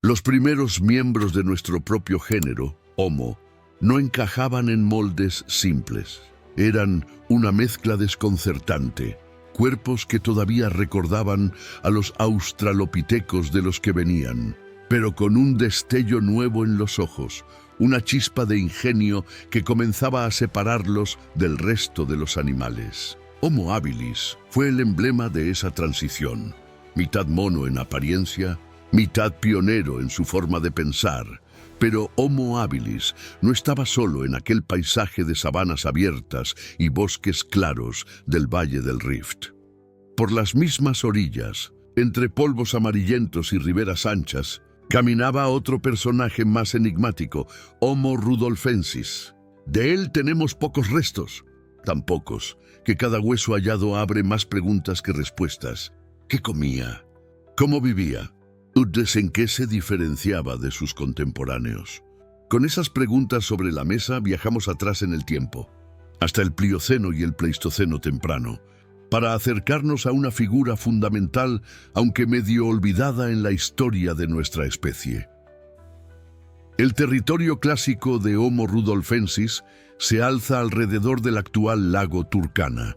Los primeros miembros de nuestro propio género, Homo, no encajaban en moldes simples. Eran una mezcla desconcertante, cuerpos que todavía recordaban a los australopitecos de los que venían, pero con un destello nuevo en los ojos, una chispa de ingenio que comenzaba a separarlos del resto de los animales. Homo habilis fue el emblema de esa transición, mitad mono en apariencia, mitad pionero en su forma de pensar. Pero Homo habilis no estaba solo en aquel paisaje de sabanas abiertas y bosques claros del Valle del Rift. Por las mismas orillas, entre polvos amarillentos y riberas anchas, caminaba otro personaje más enigmático, Homo rudolfensis. De él tenemos pocos restos, tan pocos que cada hueso hallado abre más preguntas que respuestas. ¿Qué comía? ¿Cómo vivía? ¿En qué se diferenciaba de sus contemporáneos? Con esas preguntas sobre la mesa viajamos atrás en el tiempo, hasta el Plioceno y el Pleistoceno temprano, para acercarnos a una figura fundamental, aunque medio olvidada en la historia de nuestra especie. El territorio clásico de Homo rudolfensis se alza alrededor del actual lago Turkana,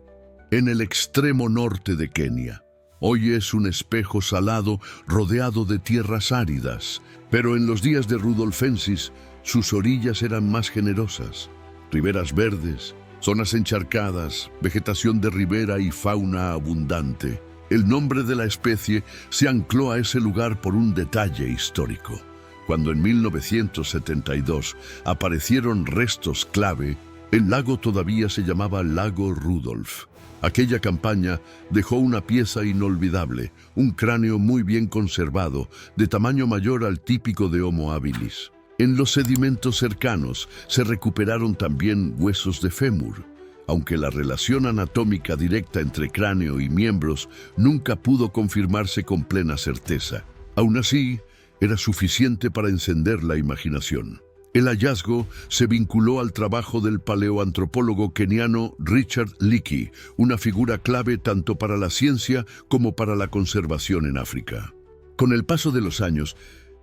en el extremo norte de Kenia. Hoy es un espejo salado rodeado de tierras áridas, pero en los días de Rudolfensis sus orillas eran más generosas. Riberas verdes, zonas encharcadas, vegetación de ribera y fauna abundante. El nombre de la especie se ancló a ese lugar por un detalle histórico. Cuando en 1972 aparecieron restos clave, el lago todavía se llamaba Lago Rudolf. Aquella campaña dejó una pieza inolvidable, un cráneo muy bien conservado, de tamaño mayor al típico de Homo habilis. En los sedimentos cercanos se recuperaron también huesos de fémur, aunque la relación anatómica directa entre cráneo y miembros nunca pudo confirmarse con plena certeza. Aún así, era suficiente para encender la imaginación. El hallazgo se vinculó al trabajo del paleoantropólogo keniano Richard Leakey, una figura clave tanto para la ciencia como para la conservación en África. Con el paso de los años,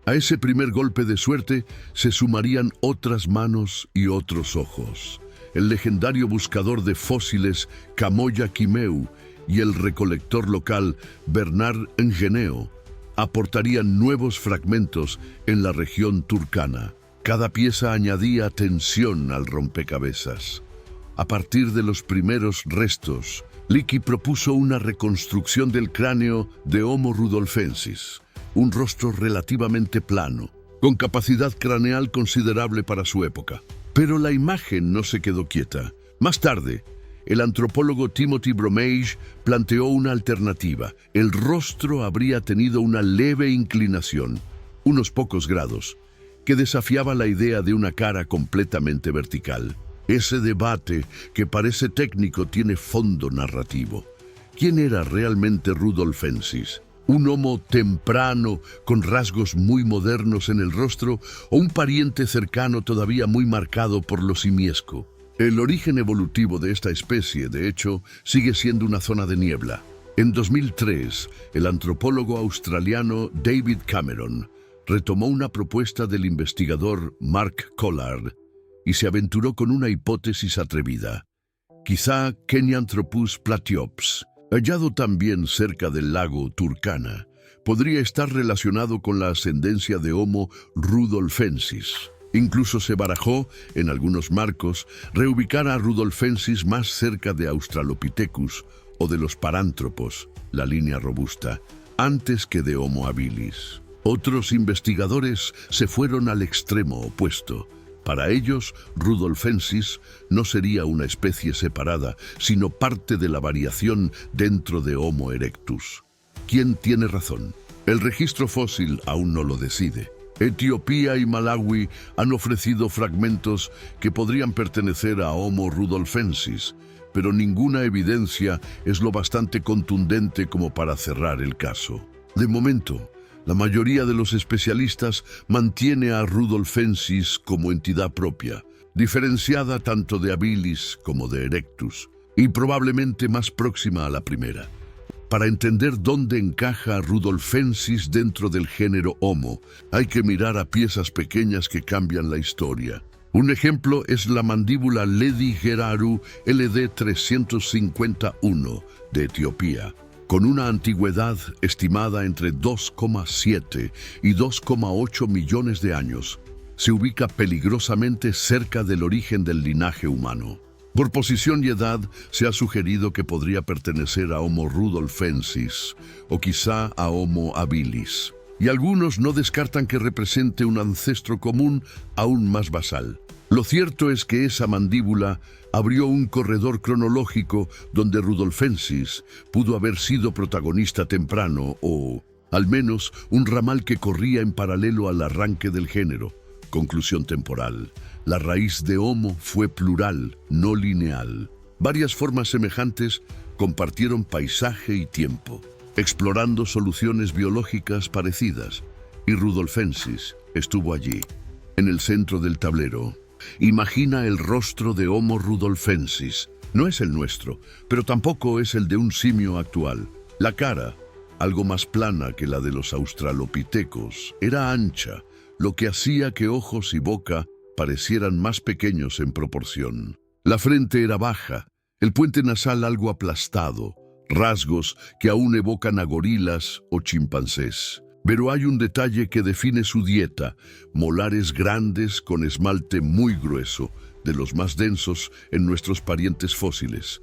a ese primer golpe de suerte se sumarían otras manos y otros ojos. El legendario buscador de fósiles Kamoya Kimeu y el recolector local Bernard Ngeneo aportarían nuevos fragmentos en la región turcana. Cada pieza añadía tensión al rompecabezas. A partir de los primeros restos, Leakey propuso una reconstrucción del cráneo de Homo rudolfensis, un rostro relativamente plano, con capacidad craneal considerable para su época. Pero la imagen no se quedó quieta. Más tarde, el antropólogo Timothy Bromage planteó una alternativa. El rostro habría tenido una leve inclinación, unos pocos grados, que desafiaba la idea de una cara completamente vertical. Ese debate, que parece técnico, tiene fondo narrativo. ¿Quién era realmente rudolfensis? ¿Un homo temprano con rasgos muy modernos en el rostro o un pariente cercano todavía muy marcado por lo simiesco? El origen evolutivo de esta especie, de hecho, sigue siendo una zona de niebla. En 2003, el antropólogo australiano David Cameron retomó una propuesta del investigador Mark Collard y se aventuró con una hipótesis atrevida. Quizá Kenyanthropus platyops, hallado también cerca del lago Turkana, podría estar relacionado con la ascendencia de Homo rudolfensis. Incluso se barajó, en algunos marcos, reubicar a rudolfensis más cerca de Australopithecus o de los parántropos, la línea robusta, antes que de Homo habilis. Otros investigadores se fueron al extremo opuesto. Para ellos, rudolfensis no sería una especie separada, sino parte de la variación dentro de Homo erectus. ¿Quién tiene razón? El registro fósil aún no lo decide. Etiopía y Malawi han ofrecido fragmentos que podrían pertenecer a Homo rudolfensis, pero ninguna evidencia es lo bastante contundente como para cerrar el caso. De momento, la mayoría de los especialistas mantiene a rudolfensis como entidad propia, diferenciada tanto de habilis como de erectus, y probablemente más próxima a la primera. Para entender dónde encaja Rudolfensis dentro del género Homo, hay que mirar a piezas pequeñas que cambian la historia. Un ejemplo es la mandíbula Ledi Geraru LD 351 de Etiopía, con una antigüedad estimada entre 2,7 y 2,8 millones de años. Se ubica peligrosamente cerca del origen del linaje humano. Por posición y edad, se ha sugerido que podría pertenecer a Homo rudolfensis o quizá a Homo habilis. Y algunos no descartan que represente un ancestro común aún más basal. Lo cierto es que esa mandíbula abrió un corredor cronológico donde Rudolfensis pudo haber sido protagonista temprano o, al menos, un ramal que corría en paralelo al arranque del género. Conclusión temporal. La raíz de Homo fue plural, no lineal. Varias formas semejantes compartieron paisaje y tiempo, explorando soluciones biológicas parecidas, y Rudolfensis estuvo allí, en el centro del tablero. Imagina el rostro de Homo rudolfensis. No es el nuestro, pero tampoco es el de un simio actual. La cara, algo más plana que la de los australopitecos, era ancha, lo que hacía que ojos y boca parecieran más pequeños en proporción. La frente era baja, el puente nasal algo aplastado, rasgos que aún evocan a gorilas o chimpancés. Pero hay un detalle que define su dieta: molares grandes con esmalte muy grueso, de los más densos en nuestros parientes fósiles,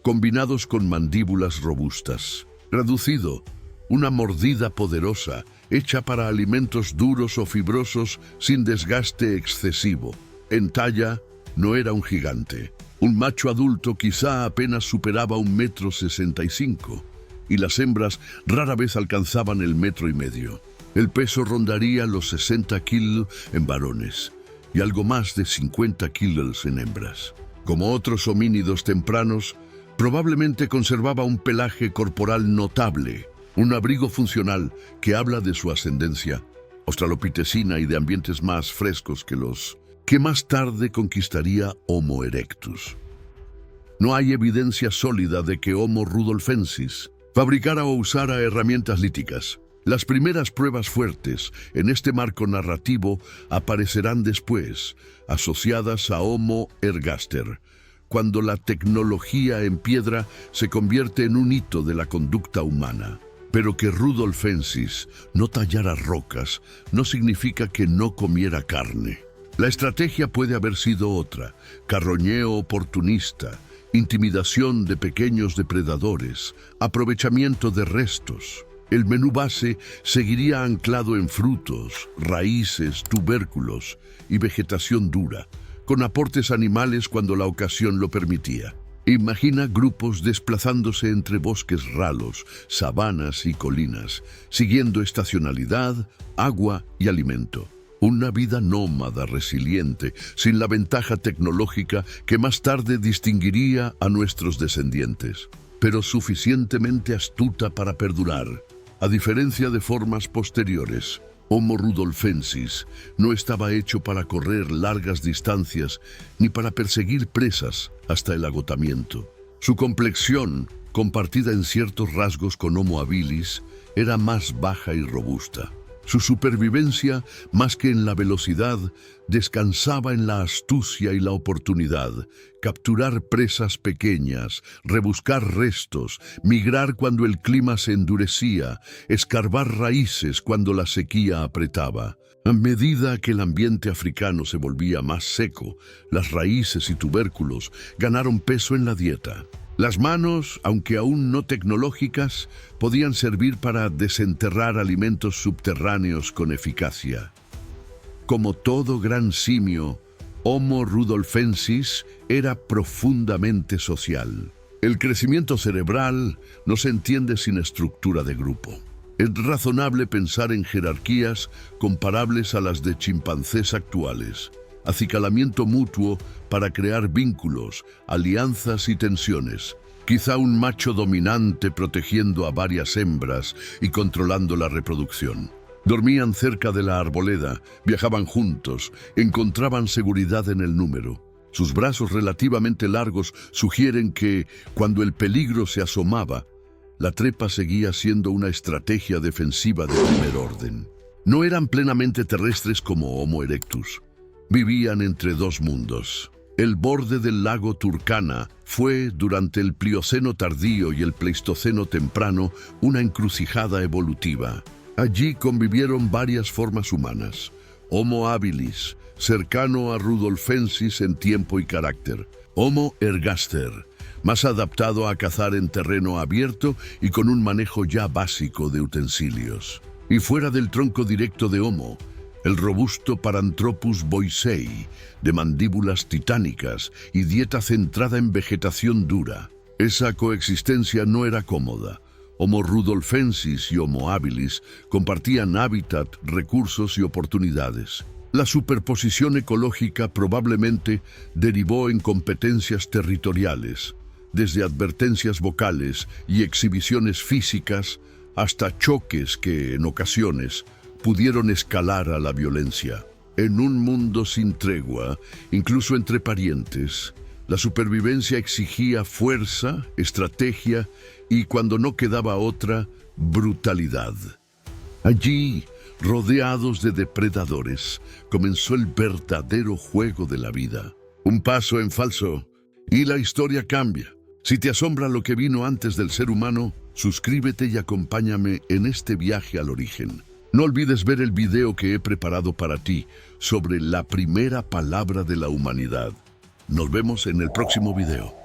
combinados con mandíbulas robustas. Reducido, una mordida poderosa, hecha para alimentos duros o fibrosos sin desgaste excesivo. En talla, no era un gigante. Un macho adulto quizá apenas superaba 1,65 m, y las hembras rara vez alcanzaban el 1,5 m. El peso rondaría los 60 kilos en varones y algo más de 50 kilos en hembras. Como otros homínidos tempranos, probablemente conservaba un pelaje corporal notable, un abrigo funcional que habla de su ascendencia australopitecina y de ambientes más frescos que los que más tarde conquistaría Homo erectus. No hay evidencia sólida de que Homo rudolfensis fabricara o usara herramientas líticas. Las primeras pruebas fuertes en este marco narrativo aparecerán después, asociadas a Homo ergaster, cuando la tecnología en piedra se convierte en un hito de la conducta humana. Pero que Rudolfensis no tallara rocas no significa que no comiera carne. La estrategia puede haber sido otra: carroñeo oportunista, intimidación de pequeños depredadores, aprovechamiento de restos. El menú base seguiría anclado en frutos, raíces, tubérculos y vegetación dura, con aportes animales cuando la ocasión lo permitía. Imagina grupos desplazándose entre bosques ralos, sabanas y colinas, siguiendo estacionalidad, agua y alimento. Una vida nómada resiliente, sin la ventaja tecnológica que más tarde distinguiría a nuestros descendientes, pero suficientemente astuta para perdurar. A diferencia de formas posteriores, Homo rudolfensis no estaba hecho para correr largas distancias ni para perseguir presas hasta el agotamiento. Su complexión, compartida en ciertos rasgos con Homo habilis, era más baja y robusta. Su supervivencia, más que en la velocidad, descansaba en la astucia y la oportunidad: capturar presas pequeñas, rebuscar restos, migrar cuando el clima se endurecía, escarbar raíces cuando la sequía apretaba. A medida que el ambiente africano se volvía más seco, las raíces y tubérculos ganaron peso en la dieta. Las manos, aunque aún no tecnológicas, podían servir para desenterrar alimentos subterráneos con eficacia. Como todo gran simio, Homo rudolfensis era profundamente social. El crecimiento cerebral no se entiende sin estructura de grupo. Es razonable pensar en jerarquías comparables a las de chimpancés actuales: acicalamiento mutuo para crear vínculos, alianzas y tensiones. Quizá un macho dominante protegiendo a varias hembras y controlando la reproducción. Dormían cerca de la arboleda, viajaban juntos, encontraban seguridad en el número. Sus brazos relativamente largos sugieren que, cuando el peligro se asomaba, la trepa seguía siendo una estrategia defensiva de primer orden. No eran plenamente terrestres como Homo erectus. Vivían entre dos mundos. El borde del lago Turkana fue, durante el Plioceno tardío y el Pleistoceno temprano, una encrucijada evolutiva. Allí convivieron varias formas humanas. Homo habilis, cercano a Rudolfensis en tiempo y carácter. Homo ergaster, más adaptado a cazar en terreno abierto y con un manejo ya básico de utensilios. Y fuera del tronco directo de Homo, el robusto Paranthropus boisei, de mandíbulas titánicas y dieta centrada en vegetación dura. Esa coexistencia no era cómoda. Homo rudolfensis y Homo habilis compartían hábitat, recursos y oportunidades. La superposición ecológica probablemente derivó en competencias territoriales, desde advertencias vocales y exhibiciones físicas hasta choques que, en ocasiones, pudieron escalar a la violencia. En un mundo sin tregua, incluso entre parientes, la supervivencia exigía fuerza, estrategia y, cuando no quedaba otra, brutalidad. Allí, rodeados de depredadores, comenzó el verdadero juego de la vida. Un paso en falso y la historia cambia. Si te asombra lo que vino antes del ser humano, suscríbete y acompáñame en este viaje al origen. No olvides ver el video que he preparado para ti sobre la primera palabra de la humanidad. Nos vemos en el próximo video.